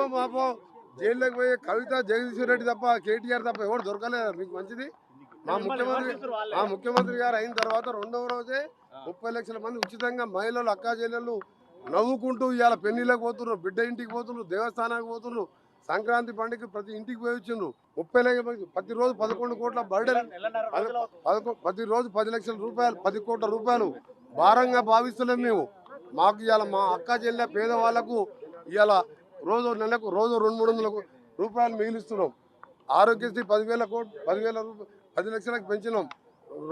రేపో మాపో జైల్లోకి పోయి కవిత జగదీశ్వర్ రెడ్డి తప్ప కేటీఆర్ తప్ప ఎవరు దొరకలేదు మీకు మంచిది. మా ముఖ్యమంత్రి గారు అయిన తర్వాత రెండవ రోజే 30 లక్షల మంది ఉచితంగా మహిళలు అక్కా చెల్లెళ్ళు నవ్వుకుంటూ ఇవాళ పెళ్లిళ్ళకి పోతున్నారు, బిడ్డ ఇంటికి పోతున్నారు, దేవస్థానానికి పోతున్నారు, సంక్రాంతి పండుగ ప్రతి ఇంటికి పోయి వచ్చిండ్రు. 30 లక్షల ప్రతిరోజు 11 కోట్ల బర్డెన్, ప్రతిరోజు 10 లక్షల రూపాయలు, 10 కోట్ల రూపాయలు భారంగా భావిస్తలేము మేము. మాకు ఇవాళ మా అక్క చెల్లె పేదవాళ్లకు ఇవాళ నెలకు 200-300 రూపాయలు మిగిలిస్తున్నాం. ఆరోగ్యశ్రీ 10 లక్షలకు పెంచినాం.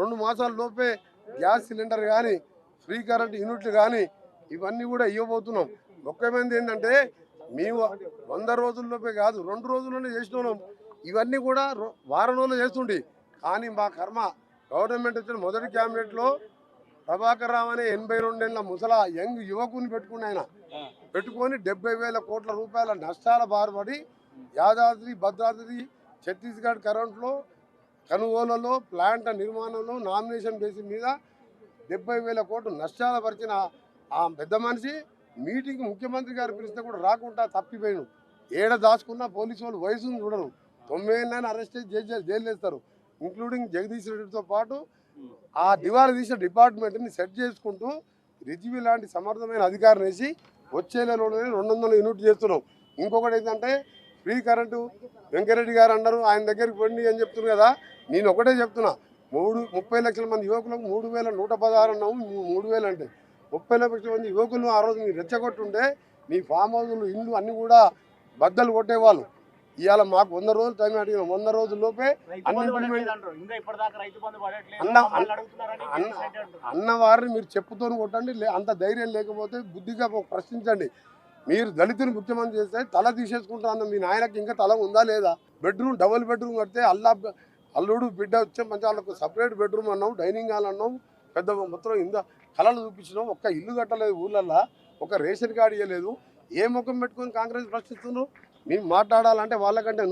2 మాసాల లోపే గ్యాస్ సిలిండర్ కానీ ఫ్రీ కరెంట్ యూనిట్లు కానీ ఇవన్నీ కూడా ఇవ్వబోతున్నాం. ముఖ్యమైనది ఏంటంటే మేము 100 రోజుల్లోపే కాదు 2 రోజుల్లోనే చేసినాం. ఇవన్నీ కూడా వారం రోజులు చేస్తుండే. కానీ మా కర్మ గవర్నమెంట్ వచ్చిన మొదటి క్యాబినెట్లో ప్రభాకర్ రావు అనే 82 ఏళ్ళ ముసలా యంగ్ యువకుని పెట్టుకొని 70,000 కోట్ల రూపాయల నష్టాల బారుపడి యాదాద్రి భద్రాద్రి ఛత్తీస్గఢ్ కరెంట్లో కొనుగోలులో ప్లాంట్ నిర్మాణంలో నామినేషన్ బేసిస్ మీద 70,000 కోట్లు నష్టాలు పరిచిన ఆ పెద్ద మనిషి మీటింగ్ ముఖ్యమంత్రి గారు పిలిస్తే కూడా రాకుండా తప్పిపోయాను. ఏడ దాచుకున్న పోలీసు వాళ్ళు వయసును చూడరు. 9 ఏళ్ళైనా అరెస్ట్ చేసి జైలు వేస్తారు. ఇంక్లూడింగ్ జగదీష్ రెడ్డితో పాటు ఆ దివాళా తీసిన డిపార్ట్మెంట్ని సెట్ చేసుకుంటూ రిజ్వీ లాంటి సమర్థమైన అధికారిని వేసి వచ్చే నెలలోనే 200 యూనిట్ చేస్తున్నాం. ఇంకొకటి ఏంటంటే ఫ్రీ కరెంటు వెంకరెడ్డి గారు అన్నారు ఆయన దగ్గరికి పోండి అని చెప్తున్నారు కదా. నేను ఒకటే చెప్తున్నా, 30 లక్షల మంది యువకులకు 3,116 అన్నాము. 3,000 అంటే 30 లక్షల మంది యువకులు ఆ రోజు మీరు రెచ్చగొట్టుంటే మీ ఫామ్ హౌస్లు ఇల్లు అన్నీ కూడా బద్దలు కొట్టేవాళ్ళు. ఇవాళ మాకు 100 రోజులు టైం అడిగిన 100 రోజుల్లోపే అన్నవారిని మీరు చెప్పుతోని కొట్టండి. అంత ధైర్యం లేకపోతే బుద్ధిగా ప్రశ్నించండి. మీరు దళితుని ముఖ్యమంత్రి చేస్తే తల తీసేసుకుంటా అన్న మీ నాయనకి ఇంకా తల ఉందా లేదా? డబుల్ బెడ్రూమ్ కడితే అల్లుడు బిడ్డ వచ్చే మంచి వాళ్ళకు సపరేట్ బెడ్రూమ్ అన్నాం, డైనింగ్ హాల్ అన్నాం, పెద్ద మొత్తం కళలు చూపించినాం. ఒక్క ఇల్లు కట్టలేదు ఊళ్ళల్లో, ఒక రేషన్ కార్డు ఇవ్వలేదు. ఏ ముఖం పెట్టుకొని కాంగ్రెస్ ప్రశ్నిస్తున్నారు? మేము మాట్లాడాలంటే వాళ్ళకంటే